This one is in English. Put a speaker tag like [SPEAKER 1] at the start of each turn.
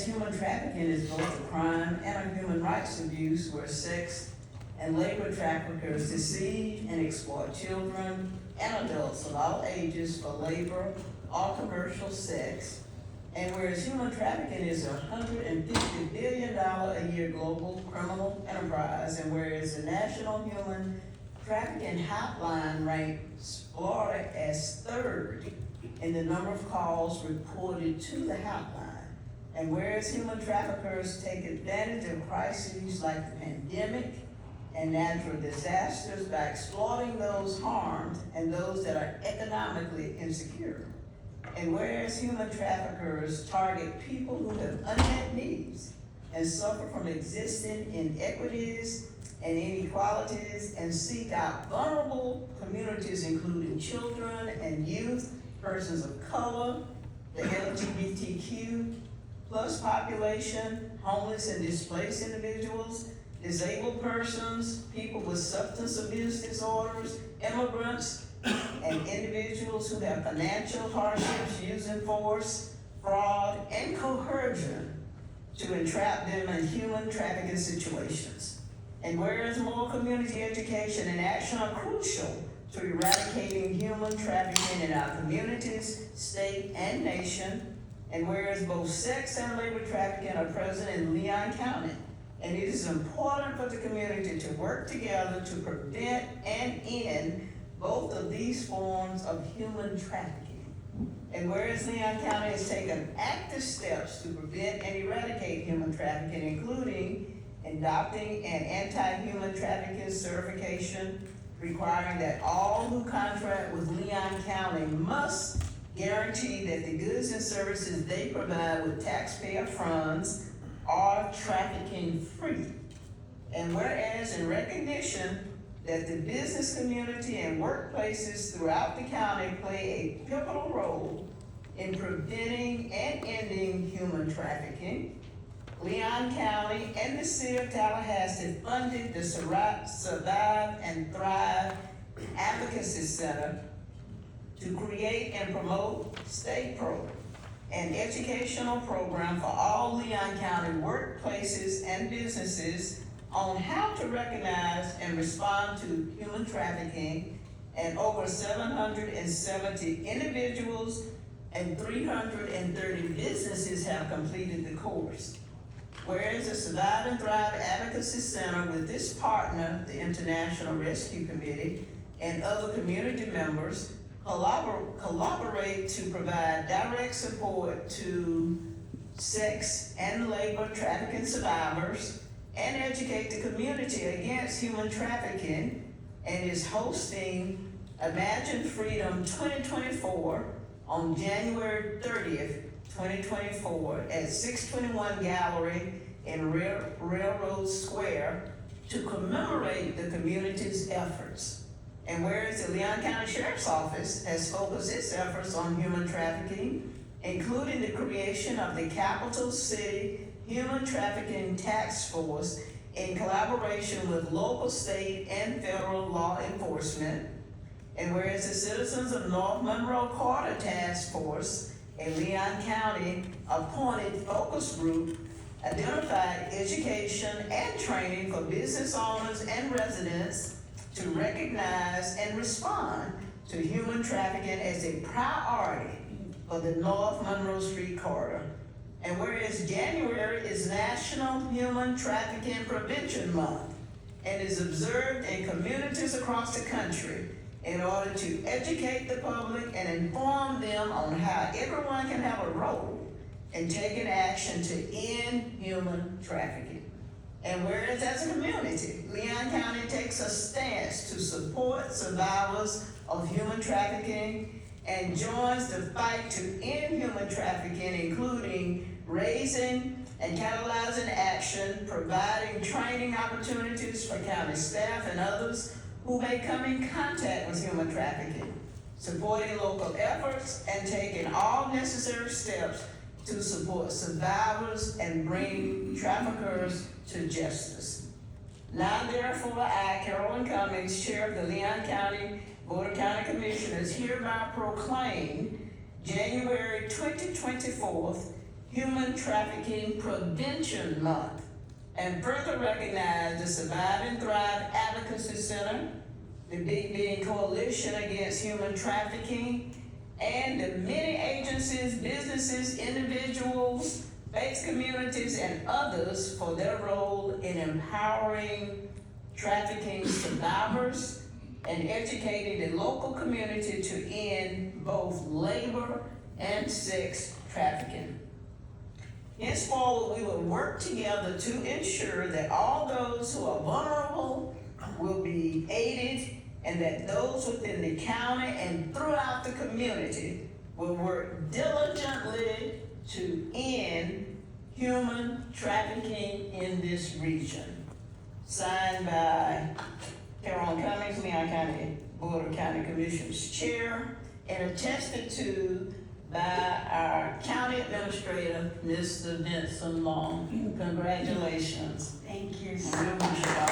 [SPEAKER 1] whereas human trafficking is both a crime and a human rights abuse where sex and labor traffickers deceive and exploit children and adults of all ages for labor or commercial sex, and whereas human trafficking is a $150 billion a year global criminal enterprise, and whereas the National Human Trafficking Hotline ranks Florida as third in the number of calls reported to the hotline, and whereas human traffickers take advantage of crises like the pandemic and natural disasters by exploiting those harmed and those that are economically insecure. And whereas human traffickers target people who have unmet needs and suffer from existing inequities and inequalities and seek out vulnerable communities, including children and youth, persons of color, the LGBTQ plus population, homeless and displaced individuals, disabled persons, people with substance abuse disorders, immigrants, and individuals who have financial hardships using force, fraud, and coercion to entrap them in human trafficking situations. And whereas more community education and action are crucial to eradicating human trafficking in our communities, state, and nation, and whereas both sex and labor trafficking are present in Leon County, and it is important for the community to work together to prevent and end both of these forms of human trafficking. And whereas Leon County has taken active steps to prevent and eradicate human trafficking, including adopting an anti-human trafficking certification requiring that all who contract with Leon County must guarantee that the goods and services they provide with taxpayer funds are trafficking free. And whereas in recognition that the business community and workplaces throughout the county play a pivotal role in preventing and ending human trafficking, Leon County and the city of Tallahassee funded the Survive and Thrive Advocacy Center to create and promote Stay Pro, an educational program for all Leon County workplaces and businesses on how to recognize and respond to human trafficking, and over 770 individuals and 330 businesses have completed the course. Whereas the Survive and Thrive Advocacy Center with this partner, the International Rescue Committee, and other community members collaborate to provide direct support to sex and labor trafficking survivors and educate the community against human trafficking, and is hosting Imagine Freedom 2024 on January 30th, 2024 at 621 Gallery in Railroad Square to commemorate the community's efforts. And whereas the Leon County Sheriff's Office has focused its efforts on human trafficking, including the creation of the Capital City Human Trafficking Task Force in collaboration with local, state, and federal law enforcement. And whereas the Citizens of North Monroe Carter Task Force, a Leon County appointed focus group, identified education and training for business owners and residents to recognize and respond to human trafficking as a priority for the North Monroe Street corridor. And whereas January is National Human Trafficking Prevention Month and is observed in communities across the country in order to educate the public and inform them on how everyone can have a role in taking action to end human trafficking. And whereas as a community, Leon County takes a stance to support survivors of human trafficking and joins the fight to end human trafficking, including raising and catalyzing action, providing training opportunities for county staff and others who may come in contact with human trafficking, supporting local efforts, and taking all necessary steps to support survivors and bring traffickers to justice. Now therefore, I, Carolyn Cummings, Chair of the Leon County Board of County Commissioners, hereby proclaim January 2024 Human Trafficking Prevention Month, and further recognize the Survive and Thrive Advocacy Center, the Big Being Coalition Against Human Trafficking, and the many agencies, businesses, individuals, faith communities, and others for their role in empowering trafficking survivors and educating the local community to end both labor and sex trafficking. Henceforward, we will work together to ensure that all those who are vulnerable will be aided, and that those within the county and throughout the community will work diligently to end human trafficking in this region. Signed by Carolyn Cummings, Leon County Board of County Commissioners Chair, and attested to by our County Administrator, Mr. Vincent Long. Congratulations.
[SPEAKER 2] Thank you.
[SPEAKER 1] And we wish you all